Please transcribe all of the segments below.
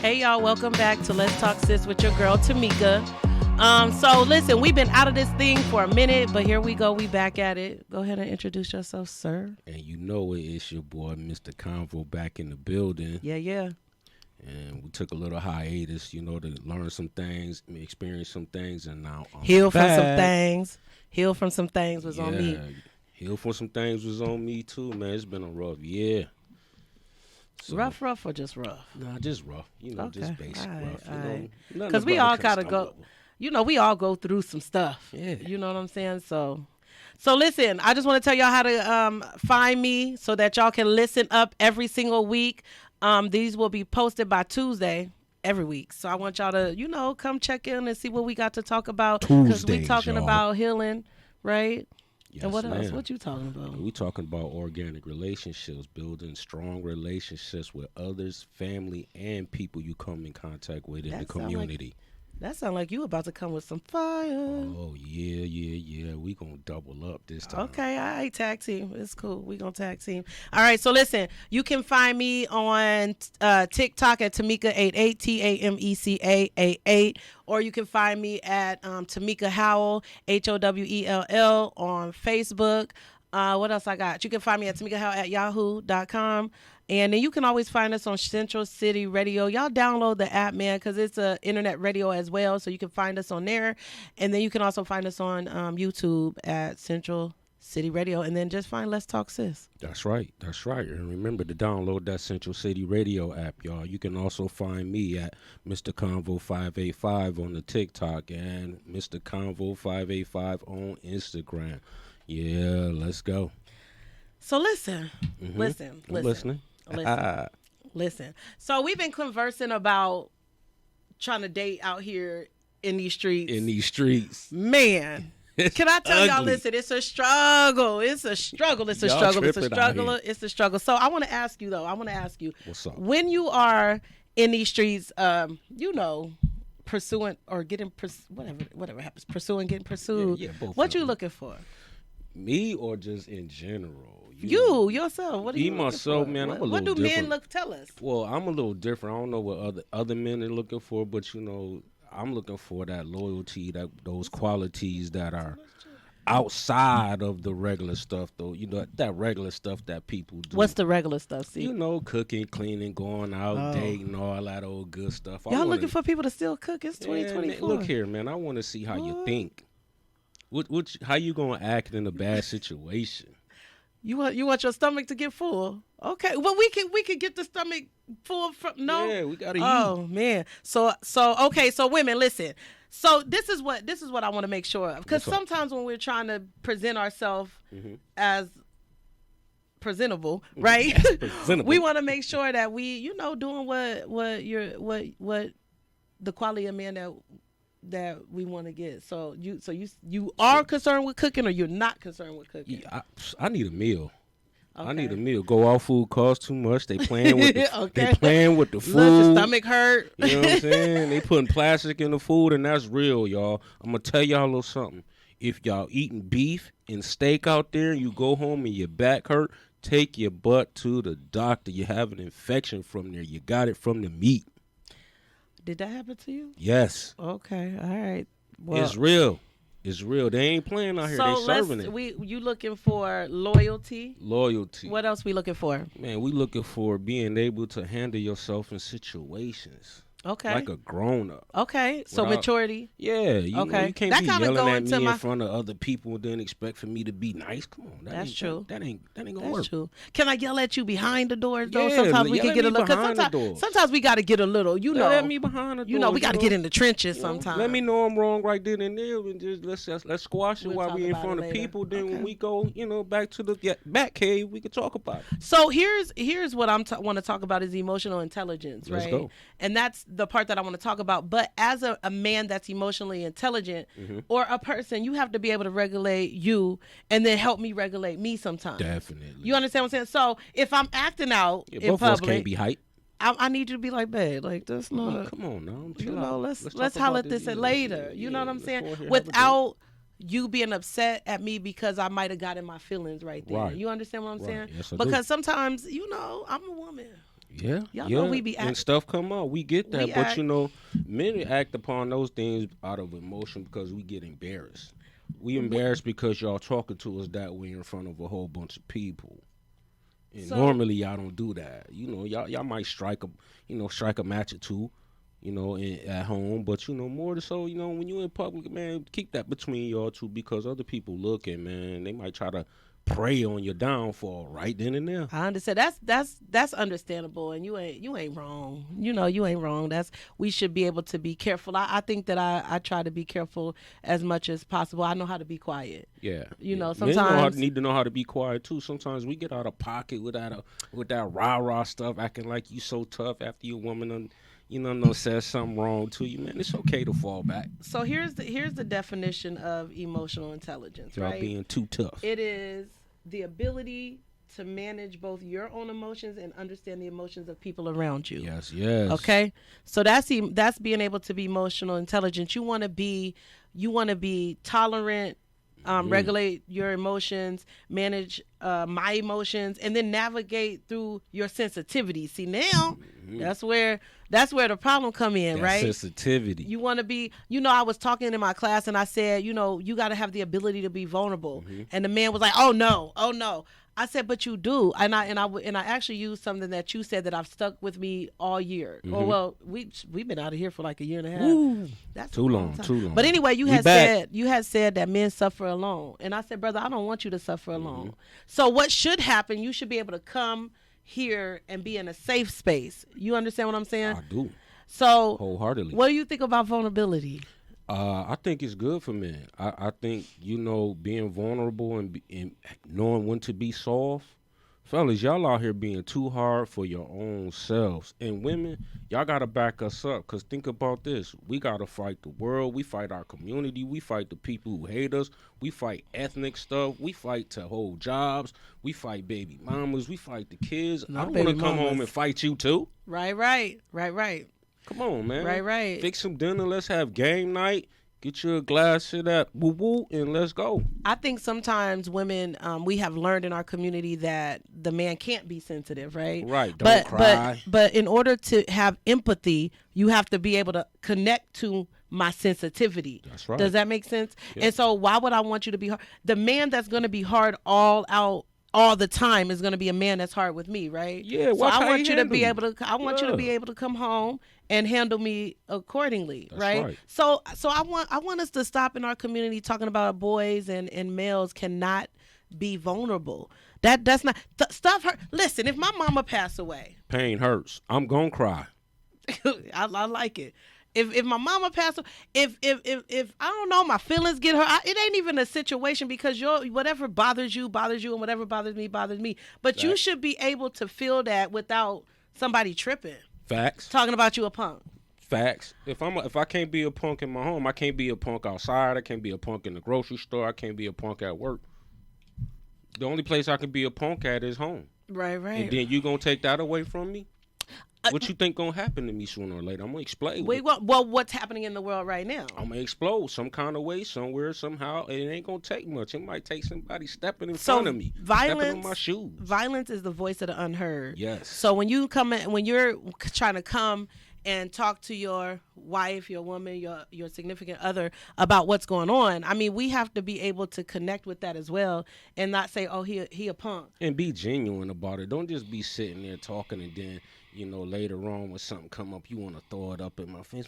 Hey y'all, welcome back to Let's Talk Sis with your girl Tameca. So listen, we've been out of this thing for a minute, but here we go. We back at it. Go ahead and introduce yourself, sir. And you know it, it's your boy, Mr. Convo, back in the building. Yeah. And we took a little hiatus, to learn some things, experience some things, and now I'm Heal back. from some things. Heal from some things was on me. Heal from some things was on me too, man. It's been a rough year. So, Rough or just rough? Nah, just rough. Just basic rough. Because we all kind of go, we all go through some stuff. Yeah. You know what I'm saying? So listen, I just want to tell y'all how to find me so that y'all can listen up every single week. These will be posted by Tuesday every week. So I want y'all to, come check in and see what we got to talk about. Because we talking about healing, right? Yes, and what else? ma'am. What you talking about? We talking about organic relationships, building strong relationships with others, family, and people you come in contact with in the community. That sounds like you about to come with some fire. Oh, yeah. We gonna double up this time. Okay, all right, tag team. It's cool. We gonna tag team. All right, so listen, you can find me on TikTok at Tameca88, Tameca88, or you can find me at Tameca Howell, Howell on Facebook. What else I got? You can find me at Tameca Howell at yahoo.com. And then you can always find us on Central City Radio. Y'all download the app, man, because it's an internet radio as well. So you can find us on there. And then you can also find us on YouTube at Central City Radio. And then just find Let's Talk Sis. That's right. And remember to download that Central City Radio app, y'all. You can also find me at Mr. Convo 585 on the TikTok and Mr. Convo 585 on Instagram. Yeah, let's go. So listen. I'm Listen. Listen. So we've been conversing about trying to date out here in these streets. Man. Can I tell y'all, listen, it's a struggle. It's a struggle. So I want to ask you, though. What's up? When you are in these streets, pursuing or getting, whatever happens, getting pursued. Yeah, both what you looking for? Me or just in general? Yourself. What are you myself, for? Man, I'm a little different. What do different. men tell us? Well, I'm a little different. I don't know what other men are looking for, but I'm looking for that loyalty, those qualities that are outside of the regular stuff, though. That regular stuff that people do. What's the regular stuff, see? Cooking, cleaning, going out, dating, all that old good stuff. Y'all looking for people to still cook? It's 2024. Look here, man. I want to see how you think. How you gonna act in a bad situation? You want your stomach to get full? Okay. Well, we can get the stomach full from Yeah, we gotta eat. Oh man. So okay. So women, listen. So this is what I want to make sure of, because sometimes when we're trying to present ourselves as presentable, right? Presentable. We want to make sure that we, doing what the quality of man that we want to get. So you are concerned with cooking, or you're not concerned with cooking? Yeah, I need a meal. Okay. I need a meal. Go out food costs too much. They playing with the, okay. They playing with the food. Look, your stomach hurt. You know what I'm saying? They putting plastic in the food, and that's real, y'all. I'm gonna tell y'all a little something. If y'all eating beef and steak out there, and you go home and your back hurt, take your butt to the doctor. You have an infection from there. You got it from the meat. Did that happen to you? Yes. Okay. All right. Well, it's real. They ain't playing out here. They serving it. You looking for loyalty? Loyalty. What else we looking for? Man, we looking for being able to handle yourself in situations. Okay. Like a grown up. Okay. So maturity. Yeah. You can't that be yelling at me in front of other people and then expect for me to be nice. Come on. That's true. That ain't gonna work. That's true. Can I yell at you behind the doors though? Yeah, sometimes we can get a little. Because sometimes we got to get a little. Let me behind the doors. We got to get in the trenches sometimes. Let me know I'm wrong right then and there, and just let's squash it while we in front of people. Then when we go, back to the back cave, we can talk about it. So here's what I want to talk about is emotional intelligence, right? Let's go. And that's the part that I want to talk about. But as a man that's emotionally intelligent, or a person, you have to be able to regulate you and then help me regulate me sometimes. Definitely. You understand what I'm saying? So if I'm acting out in both public, of us can't be hype. I need you to be like, babe, like that's not. Come on now. Let's holler at this later. You know what I'm saying? Without you being upset at me because I might have gotten my feelings right there. Right. You understand what I'm saying? Yes, I because do. sometimes, I'm a woman. Yeah, Y'all yeah, know we be and stuff come out. We get that, we but act, men act upon those things out of emotion because we get embarrassed. We embarrassed because y'all talking to us that way in front of a whole bunch of people. And so normally y'all don't do that. Y'all might strike a match or two, at home. But more so, when you in public, man, keep that between y'all two because other people looking, man. They might try to prey on your downfall right then and there. I understand. That's understandable, and you ain't wrong. You ain't wrong. We should be able to be careful. I think that I try to be careful as much as possible. I know how to be quiet. Yeah, men Sometimes need to know how to be quiet too. Sometimes we get out of pocket with that rah stuff, acting like you so tough after your woman says something wrong to you, man. It's okay to fall back. so here's the definition of emotional intelligence, Y'all right? being too tough. It is the ability to manage both your own emotions and understand the emotions of people around you. Yes. Okay, so that's being able to be emotional intelligent. You want to be tolerant, regulate your emotions, manage my emotions, and then navigate through your sensitivity. See, now that's where the problem come in, That right? sensitivity. You want to be, I was talking in my class and I said, you got to have the ability to be vulnerable. And the man was like, oh no. I said, but you do. And I actually used something that you said that I've stuck with me all year. Or well, we've been out of here for like a year and a half. Ooh, that's too long. But anyway, you had said that men suffer alone. And I said, brother, I don't want you to suffer alone. So what should happen, you should be able to come here and be in a safe space. You understand what I'm saying? I do. So wholeheartedly. What do you think about vulnerability? I think it's good for men. I think being vulnerable and knowing when to be soft. Fellas, y'all out here being too hard for your own selves. And women, y'all got to back us up. Because think about this. We got to fight the world. We fight our community. We fight the people who hate us. We fight ethnic stuff. We fight to hold jobs. We fight baby mamas. We fight the kids. I don't want to come home and fight you too. Right. Come on, man. Right. Fix some dinner. Let's have game night. Get you a glass of that woo-woo and let's go. I think sometimes women, we have learned in our community that the man can't be sensitive, right? Right, don't cry. But in order to have empathy, you have to be able to connect to my sensitivity. That's right. Does that make sense? Yeah. And so why would I want you to be hard? The man that's going to be hard all the time is going to be a man that's hard with me, right? Yeah, so I want you to be able to come home and handle me accordingly, That's right? So I want us to stop in our community talking about boys and males cannot be vulnerable. That's not stuff hurt. Listen, if my mama passed away, pain hurts. I'm gonna cry. I like it. If my mama passed away, if I don't know, my feelings get hurt. It ain't even a situation because whatever bothers you, and whatever bothers me. But you should be able to feel that without somebody tripping. Facts. Talking about you a punk. Facts. If I can't be a punk in my home, I can't be a punk outside. I can't be a punk in the grocery store. I can't be a punk at work. The only place I can be a punk at is home. Right. And then you gonna take that away from me? What you think gonna happen to me sooner or later? I'm gonna explode. What's happening in the world right now? I'm gonna explode some kind of way, somewhere, somehow. It ain't gonna take much. It might take somebody stepping in front of me, stepping on my shoes. Violence is the voice of the unheard. Yes. So when you're trying to come and talk to your wife, your woman, your significant other about what's going on, I mean, we have to be able to connect with that as well and not say, oh, he a punk. And be genuine about it. Don't just be sitting there talking and then, later on when something come up, you want to throw it up in my face.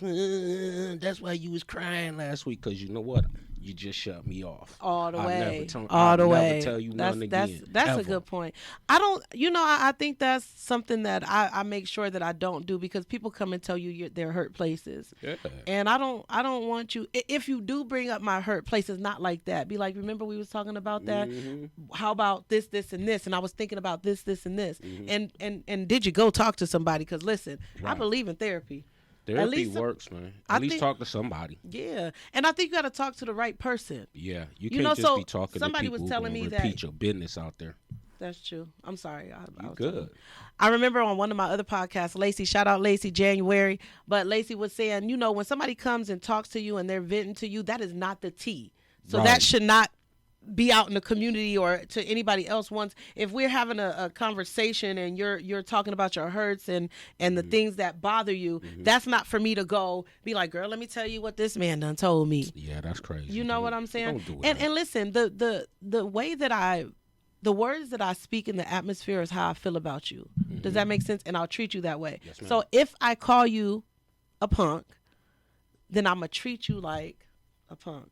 That's why you was crying last week, because you know what? You just shut me off. All the way. I'll never tell you nothing again. That's a good point. I think that's something that I make sure that I don't do, because people come and tell you their hurt places. Yeah. And I don't want you, if you do bring up my hurt places, not like that. Be like, remember we was talking about that? Mm-hmm. How about this, and this? And I was thinking about this, and this. Mm-hmm. And did you go talk to somebody? Because listen, Right. I believe in therapy. Therapy works, man. At least talk to somebody. Yeah. And I think you got to talk to the right person. Yeah. You can't just be talking somebody to people was telling who me repeat your business out there. That's true. I'm sorry. I was good. I remember on one of my other podcasts, Lacey, shout out Lacey, January, but Lacey was saying, when somebody comes and talks to you and they're venting to you, that is not the tea. So Right. that should not be out in the community or to anybody else once if we're having a conversation and you're talking about your hurts and the things that bother you, that's not for me to go be like, girl, let me tell you what this man done told me. Yeah, that's crazy. You know what I'm saying? Don't do it. And listen, the way that the words that I speak in the atmosphere is how I feel about you. Does that make sense? And I'll treat you that way. Yes, ma'am. So if I call you a punk, then I'm gonna treat you like a punk.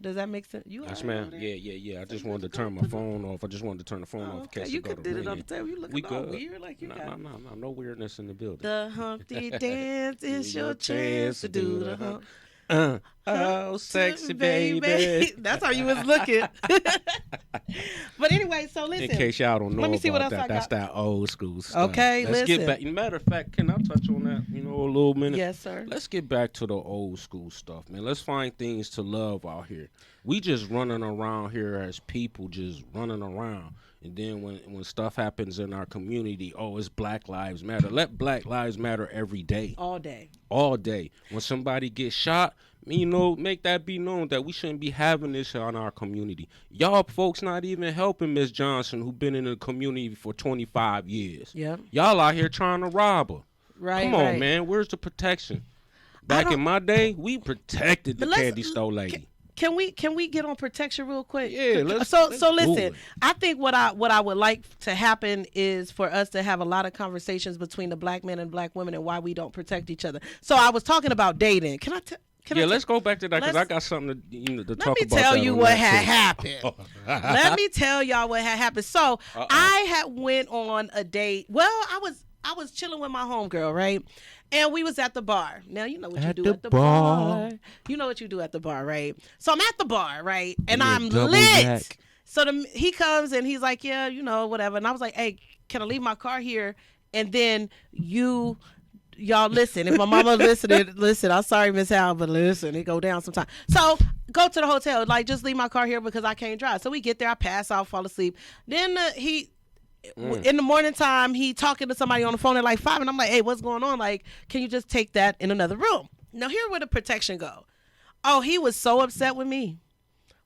Does that make sense? You Yes, ma'am. Yeah. I just wanted to turn my phone off. I just wanted to turn the phone off. Okay, you could did it on the table. You looking all weird like you got. No weirdness in the building. The Humpty Dance is your chance to do the hump. Oh, sexy baby. That's how you was looking. But anyway, so listen. In case y'all don't know, let me see what else that, I that's got. that old school stuff. Okay, let's listen. get back. Matter of fact, can I touch on that? A little minute. Yes, sir. Let's get back to the old school stuff, man. Let's find things to love out here. We just running around here as people, just running around. And then when stuff happens in our community, it's Black Lives Matter. Let Black Lives Matter every day. All day. All day. When somebody gets shot, make that be known that we shouldn't be having this on our community. Y'all folks not even helping Miss Johnson, who been in the community for 25 years. Yep. Y'all out here trying to rob her. Right. Come on, man. Where's the protection? Back in my day, we protected the candy store lady. Can we get on protection real quick? Yeah, let's listen. I think what I would like to happen is for us to have a lot of conversations between the black men and black women and why we don't protect each other. So I was talking about dating. Let's go back to that because I got something to talk about. Let me tell you what had happened. Let me tell y'all what had happened. So I had went on a date. Well, I was chilling with my homegirl, right? And we was at the bar. Now, you know what you do at the bar. You know what you do at the bar, right? So I'm at the bar, right? And I'm lit. Jack. So he comes and he's like, yeah, whatever. And I was like, hey, can I leave my car here? And then y'all listen. If my mama listening, listen. I'm sorry, Miss Howell, but listen, it go down sometime. So go to the hotel. Like, just leave my car here because I can't drive. So we get there. I pass out, fall asleep. Then in the morning time, he talking to somebody on the phone at like 5, and I'm like, hey, what's going on? Like, can you just take that in another room? Now, here where the protection go. Oh, he was so upset with me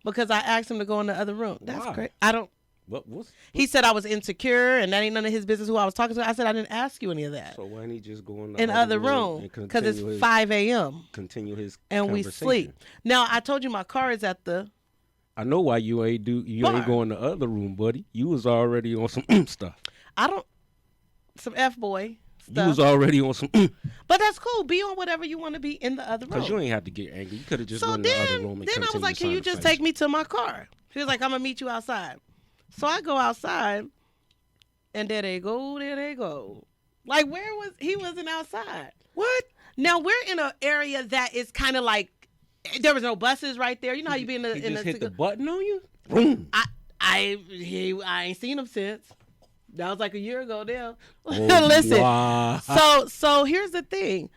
because I asked him to go in the other room. That's great. I don't. What? He said I was insecure, and that ain't none of his business who I was talking to. I said I didn't ask you any of that. So why didn't he just go in the other room? Because it's 5 a.m. Continue his and we sleep. Now, I told you my car is at the. I know why you ain't go in the other room, buddy. You was already on some stuff. Some F-boy stuff. You was already on some But that's cool. Be on whatever you want to be in the other room. Because you ain't have to get angry. You could have just went in the other room and then I was like, can you just take me to my car? He was like, I'm going to meet you outside. So I go outside, and there they go. Like, he wasn't outside. What? Now, we're in an area that is kind of like, there was no buses right there. You know how you be in the... He just hit the button on you? I ain't seen him since. That was like a year ago now. Oh, listen. Wow. So here's the thing.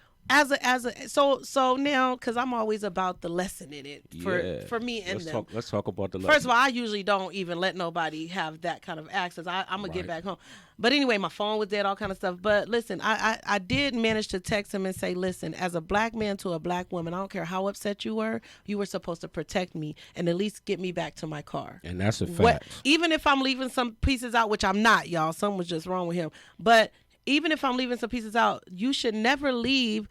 So now, because I'm always about the lesson in it for me and them. Let's talk about the lesson. First of all, I usually don't even let nobody have that kind of access. I'm going to get back home. But anyway, my phone was dead, all kind of stuff. But listen, I did manage to text him and say, listen, as a black man to a black woman, I don't care how upset you were supposed to protect me and at least get me back to my car. And that's a fact. Even if I'm leaving some pieces out, which I'm not, y'all. Something was just wrong with him. But even if I'm leaving some pieces out, you should never leave.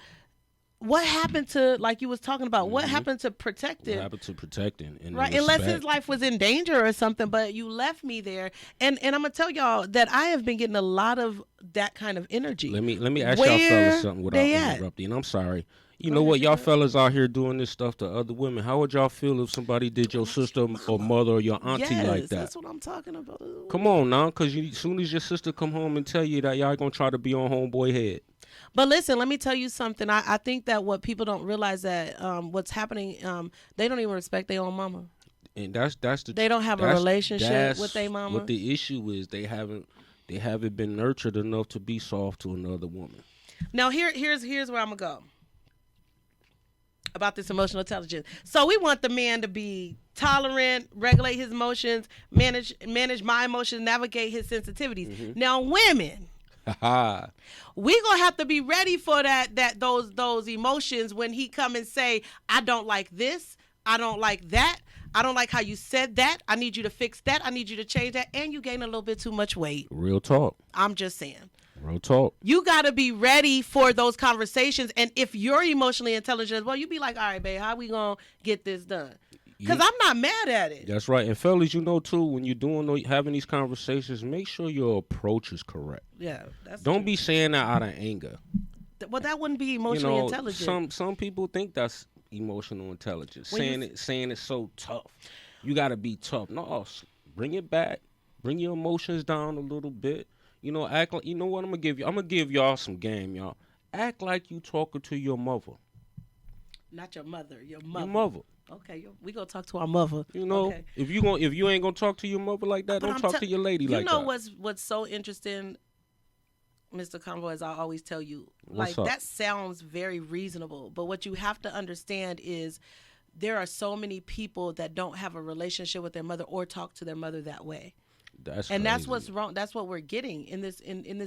What happened to, like you was talking about, what happened to protecting? What happened to protecting? Right, unless his life was in danger or something, but you left me there. And I'm going to tell y'all that I have been getting a lot of that kind of energy. Let me ask y'all fellas something without interrupting. And I'm sorry. You know what? Y'all fellas out here doing this stuff to other women. How would y'all feel if somebody did your sister or mother or your auntie like that? That's what I'm talking about. Come on now, because as soon as your sister come home and tell you that, y'all going to try to be on homeboy head. But listen, let me tell you something. I think that what people don't realize that what's happening, they don't even respect their own mama. And they don't have a relationship with their mama. What the issue is, they haven't been nurtured enough to be soft to another woman. Now here's where I'm gonna go about this emotional intelligence. So we want the man to be tolerant, regulate his emotions, manage my emotions, navigate his sensitivities. Mm-hmm. Now women, we gonna have to be ready for those emotions when he come and say, I don't like this, I don't like that, I don't like how you said that. I need you to fix that. I need you to change that. And you gain a little bit too much weight. Real talk. I'm just saying. Real talk. You got to be ready for those conversations. And if you're emotionally intelligent, well, you be like, all right, babe, how we going to get this done? Because I'm not mad at it. That's right. And fellas, you know, too, when you're having these conversations, make sure your approach is correct. Yeah. Don't be saying that out of anger. Well, that wouldn't be emotionally intelligent. Some people think that's emotional intelligence. Saying it's so tough. You got to be tough. No, bring it back. Bring your emotions down a little bit. You know, act like, you know what, I'm gonna give y'all some game, y'all. Act like you talking to your mother. Not your mother, your mother. Your mother. Okay, we gonna talk to our mother. You know, okay. if you ain't gonna talk to your mother like that, don't talk to your lady like that. You know what's so interesting, Mr. Convoy, as I always tell you, that sounds very reasonable. But what you have to understand is there are so many people that don't have a relationship with their mother or talk to their mother that way. That's what's wrong. That's what we're getting in this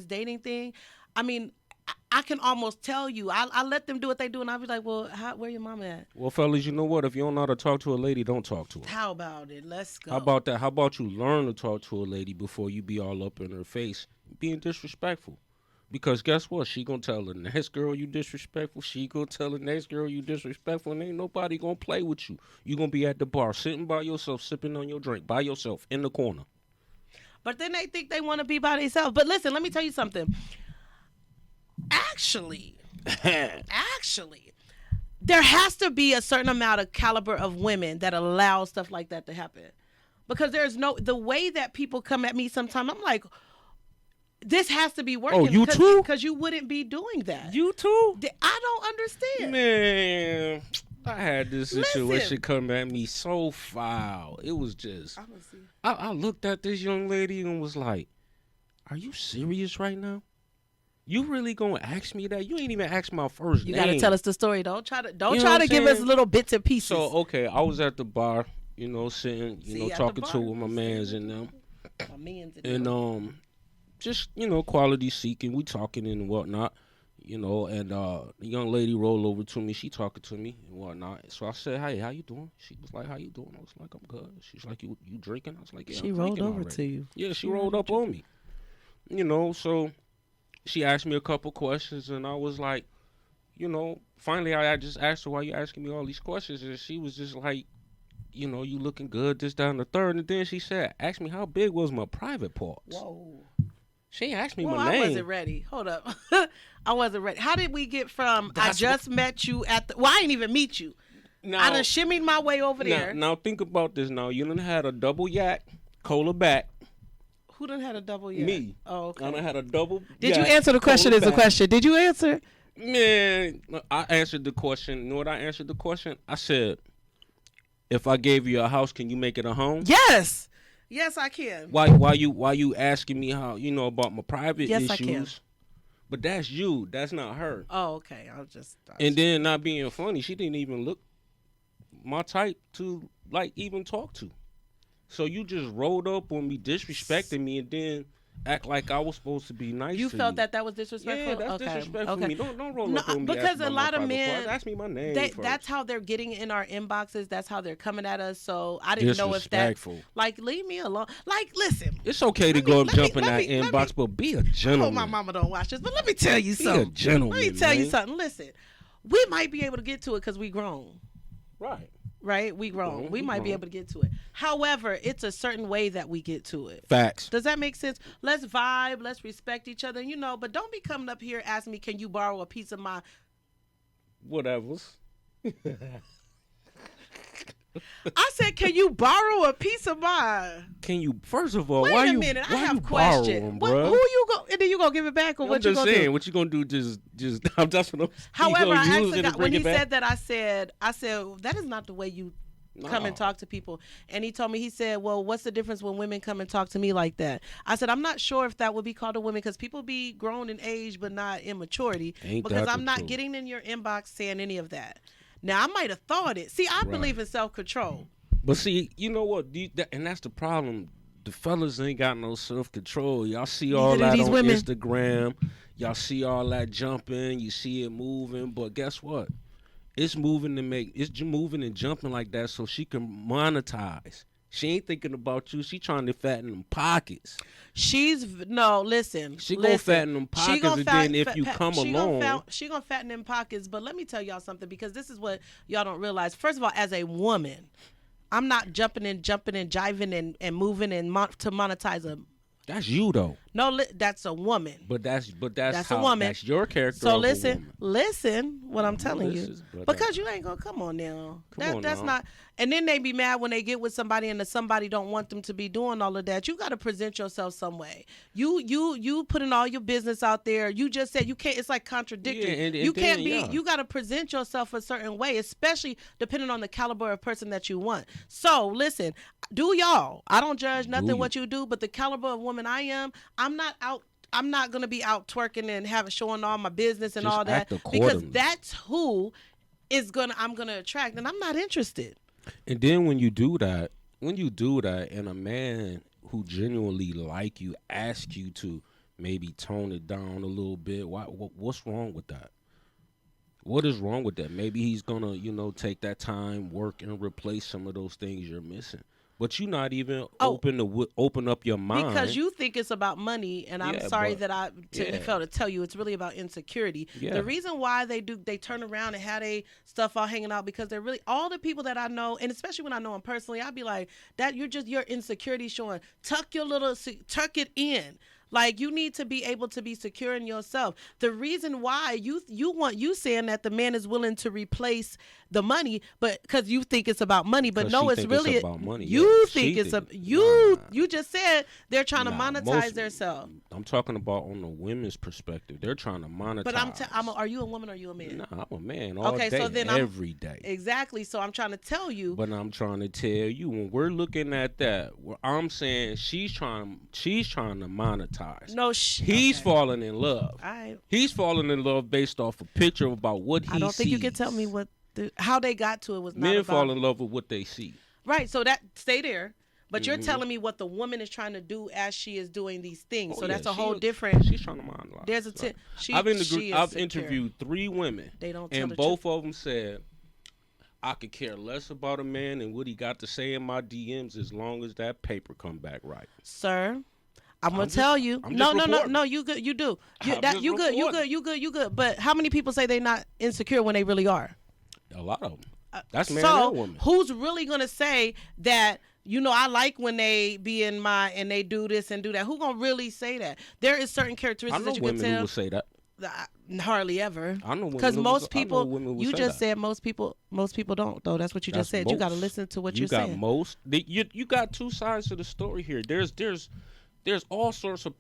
dating thing. I mean, I can almost tell you. I let them do what they do, and I'll be like, well, where your mama at? Well, fellas, you know what? If you don't know how to talk to a lady, don't talk to her. How about it? Let's go. How about that? How about you learn to talk to a lady before you be all up in her face being disrespectful? Because guess what? She gonna tell the next girl you disrespectful. She gonna tell the next girl you disrespectful, and ain't nobody gonna play with you. You gonna be at the bar sitting by yourself, sipping on your drink by yourself in the corner. But then they think they want to be by themselves. But listen, let me tell you something. Actually, there has to be a certain amount of caliber of women that allow stuff like that to happen. Because the way that people come at me sometimes, I'm like, this has to be working. Oh, you too? Because you wouldn't be doing that. You too? I don't understand. Man, I had this situation come at me so foul. It was just, I looked at this young lady and was like, are you serious right now? You really gonna ask me that? You ain't even asked my first name. You gotta tell us the story. Don't try to give us little bits and pieces. So, okay, I was at the bar, you know, sitting, talking to with my mans and them. And, just, quality seeking. We talking and whatnot. And the young lady rolled over to me. She talking to me and whatnot. So I said, hey, how you doing? She was like, how you doing? I was like, I'm good. She's like, you drinking? I was like, yeah, she rolled over to you. Yeah, she rolled up on me. So she asked me a couple questions, and I was like, finally I just asked her, why you asking me all these questions? And she was just like, you looking good, this, that, and the third. And then she said, ask me how big was my private parts. Whoa. She asked me my name. I wasn't ready. Hold up. I wasn't ready. How did we get from I just met you at the... Well, I didn't even meet you. I done shimmied my way over there. Now think about this now. You done had a double yak, cola back. Who done had a double yak? Me. Oh, okay. I done had a double Did you answer the question as a question? Did you answer? Man, I answered the question. You know what I answered the question? I said, if I gave you a house, can you make it a home? Yes. Yes, I can. Why you asking me how, about my private issues? I can. But that's you. That's not her. Oh, okay. And then not being funny, she didn't even look my type to, even talk to. So you just rolled up on me, disrespecting me, and then act like I was supposed to be nice to you. You felt that was disrespectful? Yeah, that's disrespectful to me. Don't roll up on me. Because a lot of men... Ask me my name first. That's how they're getting in our inboxes. That's how they're coming at us. So I didn't know if that... leave me alone. Listen. It's okay to go and jump in that inbox, but be a gentleman. I hope my mama don't watch this, but let me tell you something. Be a gentleman, Let me tell you something. Listen, we might be able to get to it because we grown. Right? We grown. We might be able to get to it. However, it's a certain way that we get to it. Facts. Does that make sense? Let's vibe. Let's respect each other. But don't be coming up here asking me, can you borrow a piece of my... Whatevers. I said, can you borrow a piece of my... Can you... First of all, wait why a you... minute. Why I have you questions. Who you go... And then you gonna give it back, or what you gonna do? I'm just saying, what you gonna do? Just. That's what I'm. However, I actually got, when he said that, I said that is not the way you come and talk to people. And he told me, he said, well, what's the difference when women come and talk to me like that? I said, I'm not sure if that would be called a woman, because people be grown in age but not in maturity. Because I'm not getting in your inbox saying any of that. Now I might have thought it. See, I believe in self-control. But see, you know what? And that's the problem. The fellas ain't got no self-control. Y'all see all that on women. Instagram. Y'all see all that jumping. You see it moving. But guess what? It's moving and jumping like that so she can monetize. She ain't thinking about you. She trying to fatten them pockets. Listen. She gonna fatten them She pockets, gonna and then if you come along, she gonna fatten them pockets. But let me tell y'all something, because this is what y'all don't realize. First of all, as a woman, I'm not jumping and jiving and moving to monetize a. that's you though. No, that's a woman. But that's a how woman. that's your character. So of a woman. listen, what I'm telling Listen, you, brother. because you ain't gonna come on now. That's now. not. And then they be mad when they get with somebody and somebody don't want them to be doing all of that. You got to present yourself some way. You putting all your business out there. You just said you can't. It's like contradictory. Yeah, and you can't then, be. yeah. You got to present yourself a certain way, especially depending on the caliber of person that you want. So listen, do y'all? I don't judge nothing what you do, but the caliber of woman I am, I'm not out. I'm not gonna be out twerking and showing all my business and Just all that, act because accordingly. that's who I'm gonna attract, and I'm not interested. And then when you do that, and a man who genuinely like you asks you to maybe tone it down a little bit, what's wrong with that? What is wrong with that? Maybe he's gonna, take that time, work, and replace some of those things you're missing. But you're not even open up your mind, because you think it's about money, and I'm sorry that I failed to tell you, it's really about insecurity. Yeah. The reason why they turn around and have they stuff all hanging out, because they're really, all the people that I know, and especially when I know them personally, I'd be like, that your insecurity showing. Tuck it in. Like, you need to be able to be secure in yourself. The reason why you saying that the man is willing to replace the money, but because you think it's about money, but no, it's really about money. You think it's you just said they're trying to monetize themselves. I'm talking about on the women's perspective. They're trying to monetize. But are you a woman or are you a man? Nah, I'm a man all day, so then every day. Exactly. So I'm trying to tell you. But I'm trying to tell you, when we're looking at that, I'm saying she's trying to monetize. No, he's falling in love. He's falling in love based off a picture about what he sees. I don't think you can tell me how they got to it was not men about. fall in love with what they see. Right. So stay there. But you're telling me what the woman is trying to do as she is doing these things. So that's a whole different. She's trying to monetize. There's I've interviewed 3 women. They don't tell and the both truth. of them said, I could care less about a man and what he got to say in my DMs as long as that paper come back right. Sir, I'm gonna tell you. No. You good. You do. You good. But how many people say they're not insecure when they really are? A lot of them. That's man and woman. Who's really gonna say that? I like when they be in and they do this and do that. Who gonna really say that? There is certain characteristics that you can tell. I know women who will say that. Hardly ever. I know women because most people. You just said most people don't though. That's what you just said. You got to listen to what you're saying. You got 2 sides to the story here. There's all sorts of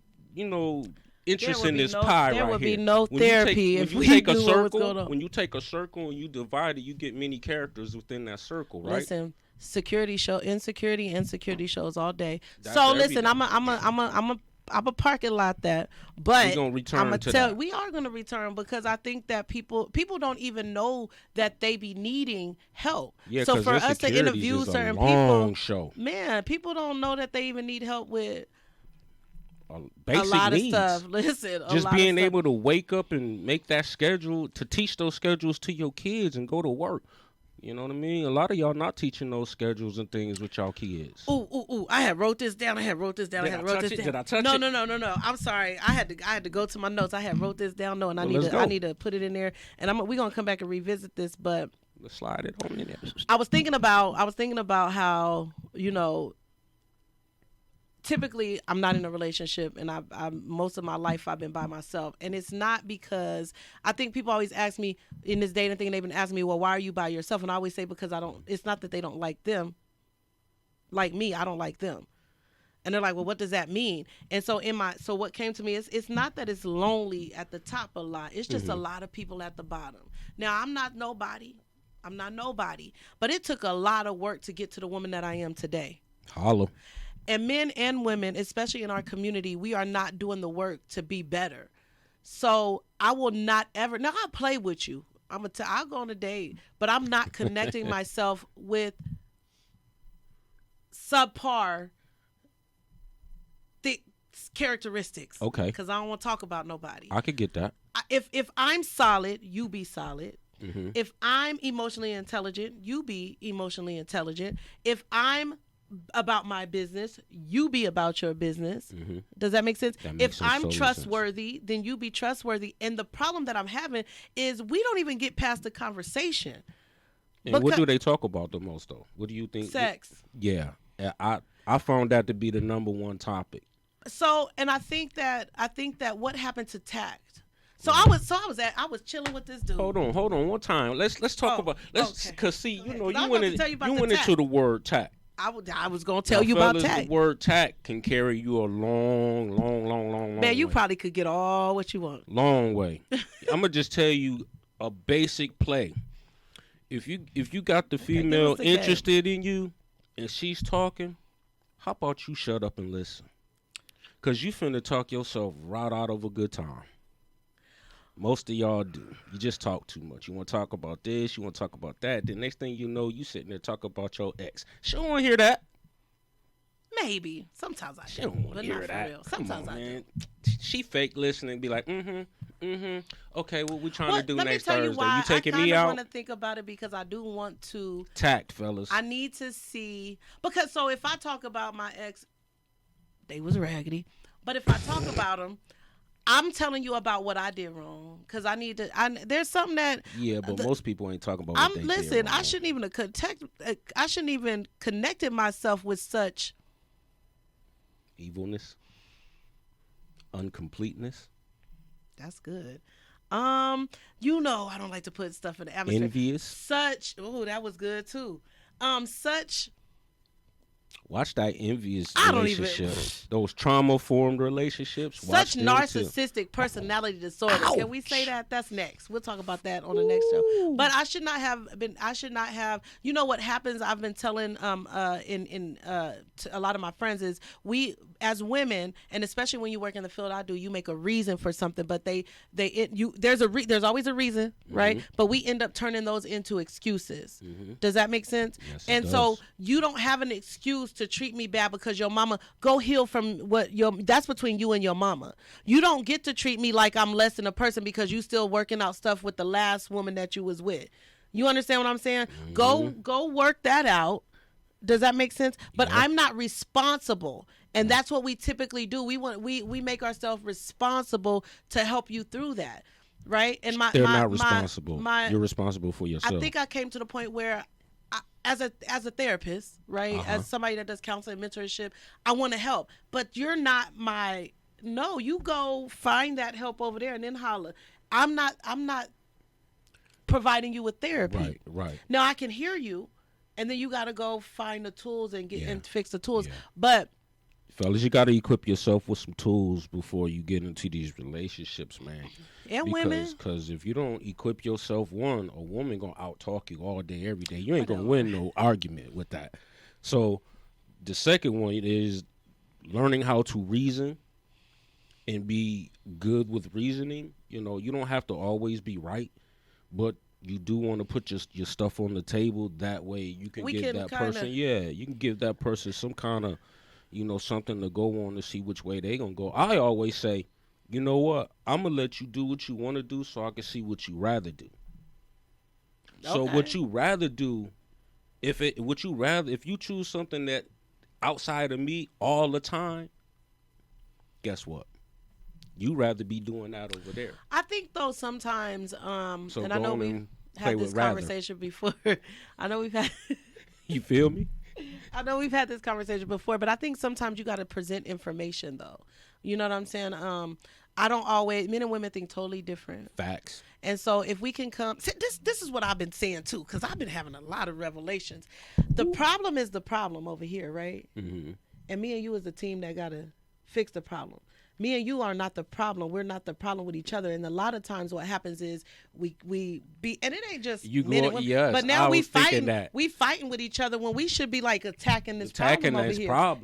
interest in this pie right here. There would be no therapy if we knew what was going on. When you take a circle and you divide it, you get many characters within that circle, right? Listen, insecurity shows all day. That's so listen, I'm a parking lot that, but we're gonna return to that. We are gonna return because I think that people don't even know that they be needing help. Yeah, so for us to interview certain people, man, people don't know that they even need help with basic a lot needs. of stuff. Listen, just being able to wake up and make that schedule, to teach those schedules to your kids and go to work. You know what I mean? A lot of y'all not teaching those schedules and things with y'all kids. Ooh! I had wrote this down. Did I touch it? No. I'm sorry. I had to go to my notes. I had wrote this down. No, and I need to put it in there. And we're gonna come back and revisit this. But let's slide it on in there. I was thinking about how typically I'm not in a relationship, and I most of my life I've been by myself, and it's not because I think people always ask me in this dating thing, they've been asking me, well, why are you by yourself? And I always say because it's not that they don't like them, like me, I don't like them. And they're like, well, what does that mean? And so what came to me is it's not that it's lonely at the top a lot, it's just a lot of people at the bottom. Now I'm not nobody, but it took a lot of work to get to the woman that I am today. Holla. And men and women, especially in our community, we are not doing the work to be better. So I will not ever. Now I'll play with you. I'll go on a date, but I'm not connecting myself with subpar characteristics. Okay. Because I don't want to talk about nobody. I could get that. If I'm solid, you be solid. If I'm emotionally intelligent, you be emotionally intelligent. If I'm about my business, you be about your business. Does that make sense? That If makes I'm total sense. trustworthy, then you be trustworthy. And the problem that I'm having is we don't even get past the conversation. And what do they talk about the most, though? What do you think? Sex. Yeah, I found that to be the number one topic. So, and I think that what happened to tact. I was chilling with this dude. Hold on. One time, let's talk about okay. Cause see, you know, I'm you went about to tell you about the went tact. into the word tact. I was gonna tell Now, you about fellas, tact. The word tact can carry you a long Man, you way. probably could get all what you want. Long way. I'm gonna just tell you a basic play. If you got the female interested in you and she's talking, how about you shut up and listen? Cause you finna talk yourself right out of a good time. Most of y'all do. You just talk too much. You want to talk about this, you want to talk about that. The next thing you know, you sitting there talking about your ex. She don't want to hear that. Maybe. Sometimes I do. She don't want to hear that. Real. Sometimes I do. She fake listening and be like, okay, what we trying to do let next me tell Thursday? You, why you taking I me out? I want to think about it because I do want to. Tact, fellas. I need to see. Because so if I talk about my ex, they was raggedy. But if I talk about them, I'm telling you about what I did wrong because I need to. There's something that but most people ain't talking about. What they listen. did wrong. I shouldn't even I shouldn't even connected myself with such evilness, uncompleteness. That's good. You know I don't like to put stuff in the atmosphere. Envious. Such. Oh, that was good too. Such. Watch that envious relationship. Those trauma-formed relationships. Such narcissistic personality disorder. Ouch. Can we say that? That's next. We'll talk about that on the next show. But I should not have. You know what happens? I've been telling to a lot of my friends is we as women, and especially when you work in the field I do, you make a reason for something, but there's always a reason, right? But we end up turning those into excuses. Does that make sense? Yes, and so you don't have an excuse to treat me bad because your mama go heal from that's between you and your mama. You don't get to treat me like I'm less than a person because you still working out stuff with the last woman that you was with. You understand what I'm saying? Go work that out. Does that make sense? But I'm not responsible. And that's what we typically do. We make ourselves responsible to help you through that. Right? And they're not responsible. You're responsible for yourself. I think I came to the point where as a therapist, right? As somebody that does counseling, mentorship, I want to help. But you're not no, you go find that help over there and then holler. I'm not providing you with therapy. Right. Now I can hear you and then you got to go find the tools and and fix the tools. Yeah. But fellas, you got to equip yourself with some tools before you get into these relationships, man. And women. Because if you don't equip yourself, a woman going to out-talk you all day, every day. You ain't going to win no argument with that. So the second one is learning how to reason and be good with reasoning. You know, you don't have to always be right, but you do want to put your stuff on the table. That way you can give that person, you can give that person some kind of, something to go on to see which way they going to go. I always say, you know what? I'm going to let you do what you want to do so I can see what you rather do. Okay. So what you rather do, if you choose something that outside of me all the time, guess what? You rather be doing that over there. I think though sometimes, and I know we've had this conversation before. I know we've had. You feel me? I know we've had this conversation before, but I think sometimes you got to present information though. You know what I'm saying? I don't always. Men and women think totally different. Facts. And so if we can come, this is what I've been saying too, because I've been having a lot of revelations. The problem is the problem over here, right? Mm-hmm. And me and you as a team that got to fix the problem. Me and you are not the problem. We're not the problem with each other. And a lot of times what happens is we be, and it ain't just men and women, but now we fighting with each other when we should be like attacking this problem over here.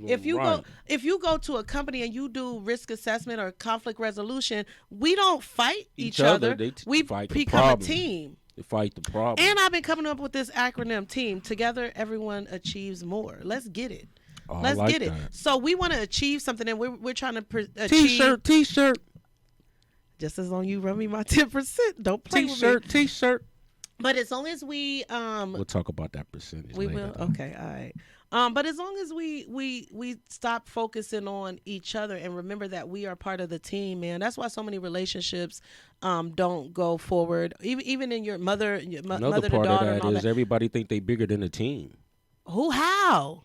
If you go to a company and you do risk assessment or conflict resolution, we don't fight each other. We become a team. They fight the problem. And I've been coming up with this acronym team. Together, everyone achieves more. Let's get it. Oh, Let's like get it. that. So we want to achieve something, and we're trying to achieve. T-shirt. Just as long as you run me my 10%, don't play with me. T-shirt. But as long as We'll talk about that percentage we later. will. Okay, all right. But as long as we stop focusing on each other and remember that we are part of the team, man. That's why so many relationships don't go forward. Even in your Another mother to part of daughter and that all is that. everybody think they bigger than the team. Who? How?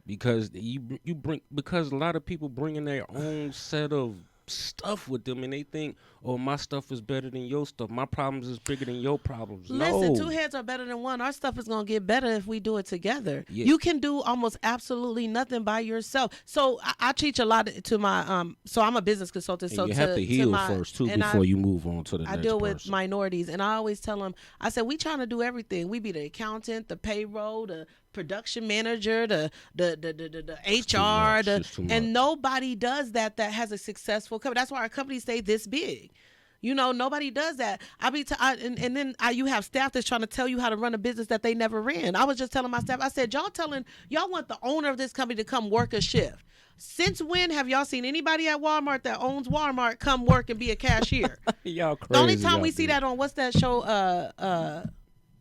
Because you bring, because a lot of people bring in their own set of stuff with them, and they think, oh, my stuff is better than your stuff, my problems is bigger than your problems. Listen, No. two heads are better than one. Our stuff is gonna get better if we do it together. Yeah. You can do almost absolutely nothing by yourself. So I teach a lot to my So I'm a business consultant. And So you have to heal my, first too and before you move on to the I next deal with person. minorities, and I always tell them, I said, we trying to do everything. We be the accountant, the payroll, the production manager, the HR, much. It's too much. and nobody does that has a successful company. That's why our companies stay this big. You know, nobody does that. And then you have staff that's trying to tell you how to run a business that they never ran. I was just telling my staff, I said, y'all want the owner of this company to come work a shift. Since when have y'all seen anybody at Walmart that owns Walmart come work and be a cashier? Y'all crazy. The only time we out see there. that on what's that show?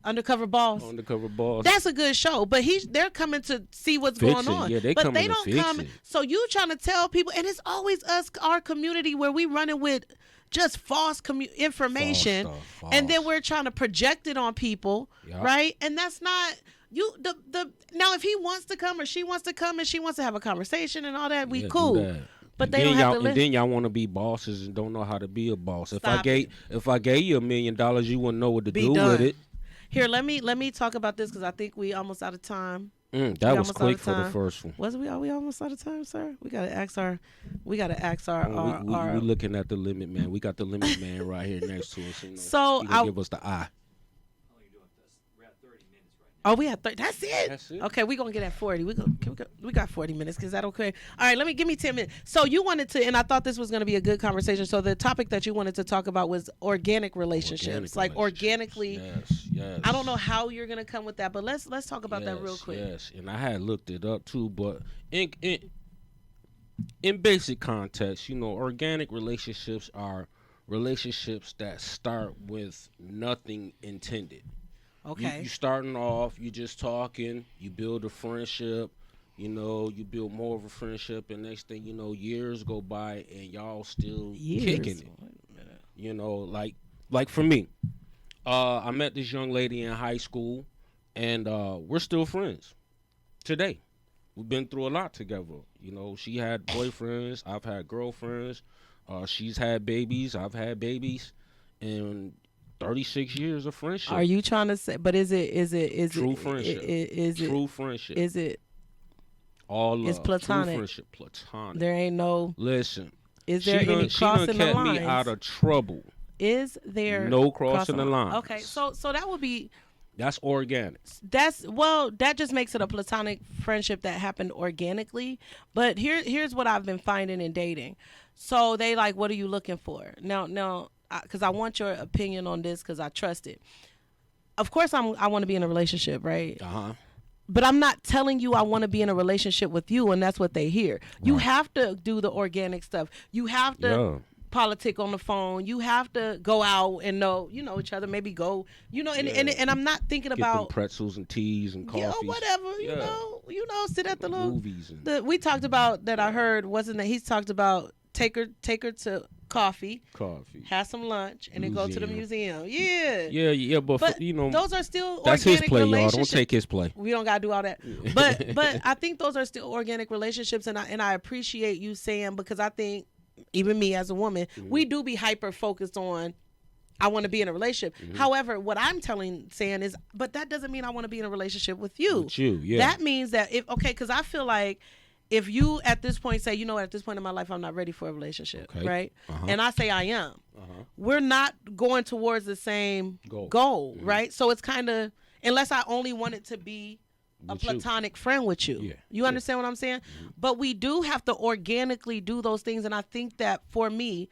Undercover Boss. Undercover Boss. That's a good show, but they're coming to see what's Fix going it. on. Yeah, they but coming they to don't fix come. it. So you trying to tell people, and it's always us, our community, where we running with just false information, False and then stuff. we're trying to project it on people, Yup. right? And that's not you. Now, if he wants to come or she wants to come and she wants to have a conversation and all that, we Yeah, do cool. that. But And they then don't have y'all, to and listen. then y'all want to be bosses and don't know how to be a boss. If Stop I gave you $1 million, you wouldn't know what to Be do done. with it. Here, let me talk about this because I think we almost out of time. That We was almost out quick of for the time. first one. Was we? Are we almost out of time, sir? We gotta ask our. We looking at the limit man. We got the limit man right here next to us. You know, So he gonna give us the eye. Oh, we had 30. That's it. That's it. Okay, we gonna get at 40. We got 40 minutes. Is that okay? All right, give me 10 minutes. So you wanted to, and I thought this was gonna be a good conversation. So the topic that you wanted to talk about was organic relationships, like organically. Yes. I don't know how you're gonna come with that, but let's talk about that real quick. Yes, and I had looked it up too, but in basic context, organic relationships are relationships that start with nothing intended. Okay. You starting off, you just talking, you build a friendship, you build more of a friendship, and next thing you know, years go by and y'all still kicking it. Like for me, I met this young lady in high school, and we're still friends today. We've been through a lot together. She had boyfriends, I've had girlfriends, she's had babies, I've had babies, and 36 years of friendship. Are you trying to say? But is it True friendship. True friendship. Is it? All love. It's platonic. True friendship. Platonic. There ain't no. Listen. Is there any she crossing done the kept lines? me out of trouble. Is there no crossing the line? Okay, so that would be. That's organic. That just makes it a platonic friendship that happened organically. But here's what I've been finding in dating. So they like, what are you looking for? Now, because I want your opinion on this because I trust it. Of course, I want to be in a relationship, right? But I'm not telling you I want to be in a relationship with you, and that's what they hear. You have to do the organic stuff. You have to politic on the phone. You have to go out and know each other. Maybe go, and I'm not thinking Get about them pretzels and teas and coffees. whatever. Sit at the little movies. We talked about that. I heard wasn't that he's talked about take her to coffee, have some lunch, and then go to the museum. Yeah, but those are still that's organic his play, y'all. Don't relationships. take his play. We don't gotta do all that. But I think those are still organic relationships, and I appreciate you saying, because I think even me as a woman, we do be hyper focused on I want to be in a relationship. However, what I'm saying is, but that doesn't mean I want to be in a relationship with you. That means that because I feel like if you at this point say, at this point in my life, I'm not ready for a relationship, right? And I say I am, we're not going towards the same goal, right? So it's kind of, unless I only want it to be a platonic friend with you. You understand what I'm saying? But we do have to organically do those things. And I think that for me,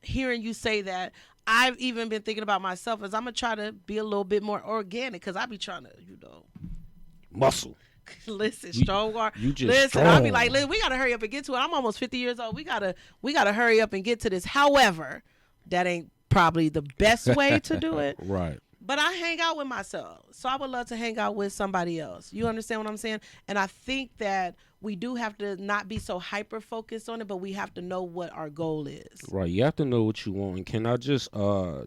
hearing you say that, I've even been thinking about myself as I'm going to try to be a little bit more organic, because I be trying to, muscle. Listen, strong arm. You just listen. strong. I'll be like, we gotta hurry up and get to it. I'm almost 50 years old. We gotta hurry up and get to this. However, that ain't probably the best way to do it. Right. But I hang out with myself. So I would love to hang out with somebody else. You understand what I'm saying? And I think that we do have to not be so hyper focused on it, but we have to know what our goal is. Right. You have to know what you want. And can I just share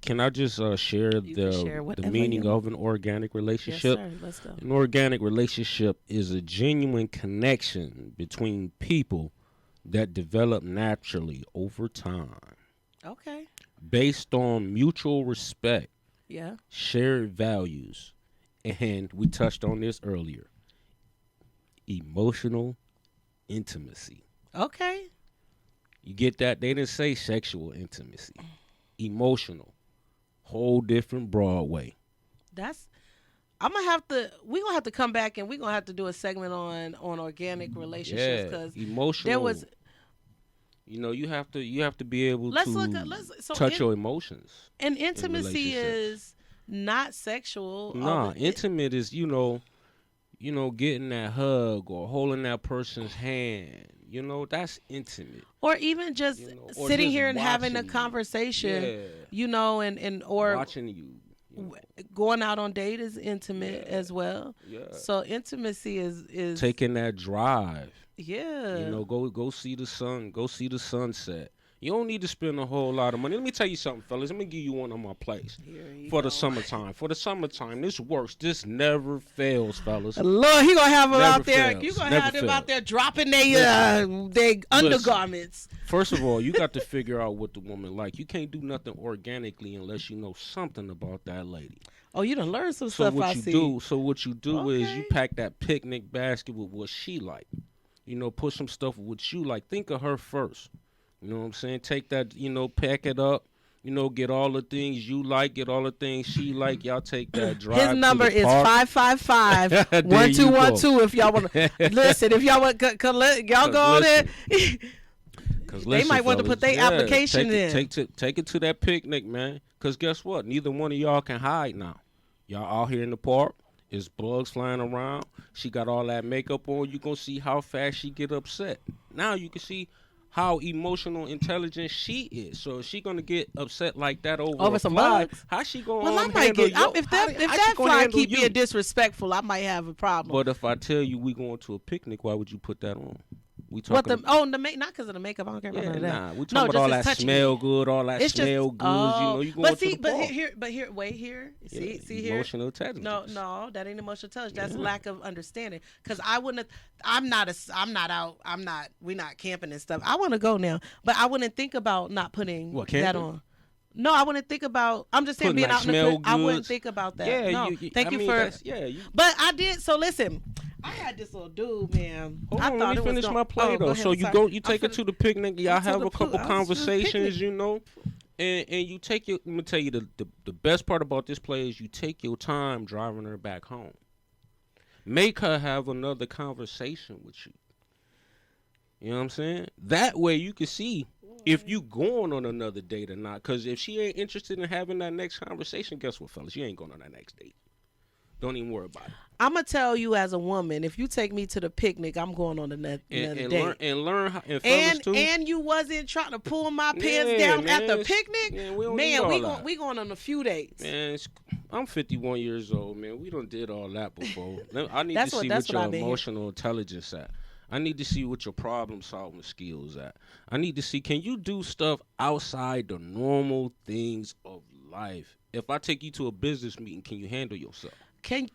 You can share the whatever meaning you of an organic Yes, relationship? sir. Let's go. An organic relationship is a genuine connection between people that develop naturally over time, Okay. based on mutual respect, Yeah. shared values, and we touched on this earlier, emotional intimacy. Okay. You get that? They didn't say sexual intimacy. Emotional. Whole different Broadway. That's I'm gonna have to. We're gonna have to come back and we're gonna have to do a segment on organic relationships Yeah, because emotional. there was. You have to be able Let's to look at touch your emotions. and intimacy relationships. is not sexual. Nah, intimate is getting that hug or holding that person's hand. That's intimate. or even just Or sitting just here and having a watching you. conversation. Yeah, And or watching you. going out on date is intimate as well. Yeah, So intimacy is taking that drive. yeah. Go see the sun. Go see the sunset. You don't need to spend a whole lot of money. Let me tell you something, fellas. Let me give you one on my place. Here you For go. the summertime. For the summertime, this works. This never fails, fellas. Lord, he gonna have them Never out there. fails. You gonna Never have them out fails. there dropping their undergarments. First of all, you got to figure out what the woman like. You can't do nothing organically unless you know something about that lady. Oh, you done learned some So stuff. what I you see. do is you Okay. pack that picnic basket with what she like. Put some stuff with what you like. Think of her first. You know what I'm saying? Take that, pack it up. Get all the things you like, get all the things she like. Y'all take that drive. His number to the is park. 555-1212 if y'all want to listen. If y'all want, y'all go on there. They might want to put their application in. Take it to that picnic, man. Because guess what? Neither one of y'all can hide now. Y'all out here in the park. There's bugs flying around. She got all that makeup on. You going to see how fast she get upset. Now you can see how emotional intelligent she is. So if she going to get upset like that over some fly, bugs. how she going Well, I to might handle get if that fly keep being disrespectful, I might have a problem. But if I tell you we going to a picnic, why would you put that on? We What talking not because of the makeup. I don't care about none of that. Nah, we No, talking about just all it's that touching smell me. good, all that It's smell just, good. You going to the park. but here, wait here. See, Yeah, see here. emotional intelligence. No, that ain't emotional intelligence. That's lack of understanding. Because I wouldn't. I'm not out. We're not camping and stuff. I want to go now, but I wouldn't think about not putting What, that camping? on. No, I wouldn't think about. I'm just saying Putting being like out in the smell I wouldn't goods. think about that. Yeah, no, thank you for. But I did. So listen, I had this little dude, man. Hold I on, thought let it me was finish gonna- my play oh, though. ahead, So I'm you sorry. you take it to the picnic. Y'all I'm to have the a couple I was to the conversations, picnic. and you take your. Let me tell you the best part about this play is you take your time driving her back home. Make her have another conversation with you. You know what I'm saying? That way you can see if you going on another date or not. Because if she ain't interested in having that next conversation, guess what, fellas? You ain't going on that next date. Don't even worry about it. I'm gonna tell you as a woman, if you take me to the picnic, I'm going on another date. Learn how, and fellas too. And you wasn't trying to pull my pants Yeah, down man, at the picnic. man, we don't Man, need all we that. going on a few dates. Man, I'm 51 years old, man. We done did all that before. I need That's to what- see that's what what your I've been emotional intelligence at. I need to see what your problem solving skills at. I need to see, can you do stuff outside the normal things of life? If I take you to a business meeting, can you handle yourself? Can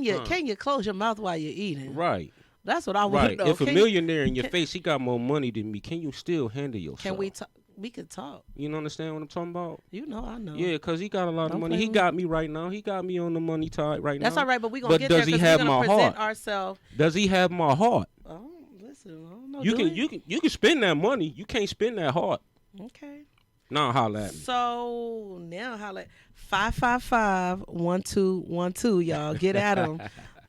you close your mouth while you're eating? Right. That's what I want Right. to know. If a millionaire in your face, he got more money than me, can you still handle yourself? Can we talk? We could talk. You understand what I'm talking about? You know, I know. Yeah, because he got a lot of Don't money. play He with got me right now. He got me on the money tide right That's now. all right, but we gonna But get does there he because have we're gonna my present heart? ourselves. Does he have my heart? Oh, listen, I don't know. You do can we? you can spend that money. You can't spend that heart. Okay. Now holla at me. So now holla 555-1212. Y'all get at him.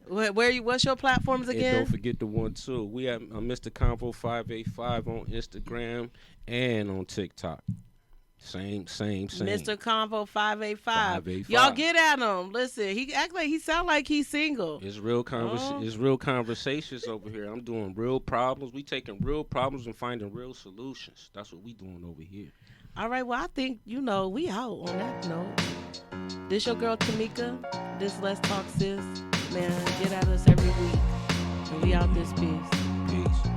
Where you? What's your platforms And again? don't forget the one too. We have Mr. Convo 585 on Instagram and on TikTok. Same. Mr. Convo 585. 585. Y'all get at him. Listen, he act like he sound like he's single. It's real It's real conversations over here. I'm doing real problems. We taking real problems and finding real solutions. That's what we doing over here. All right. Well, I think we out on that note. This your girl Tameca. This Let's Talk Sis. Man, get at us every week. And we out this piece. Peace.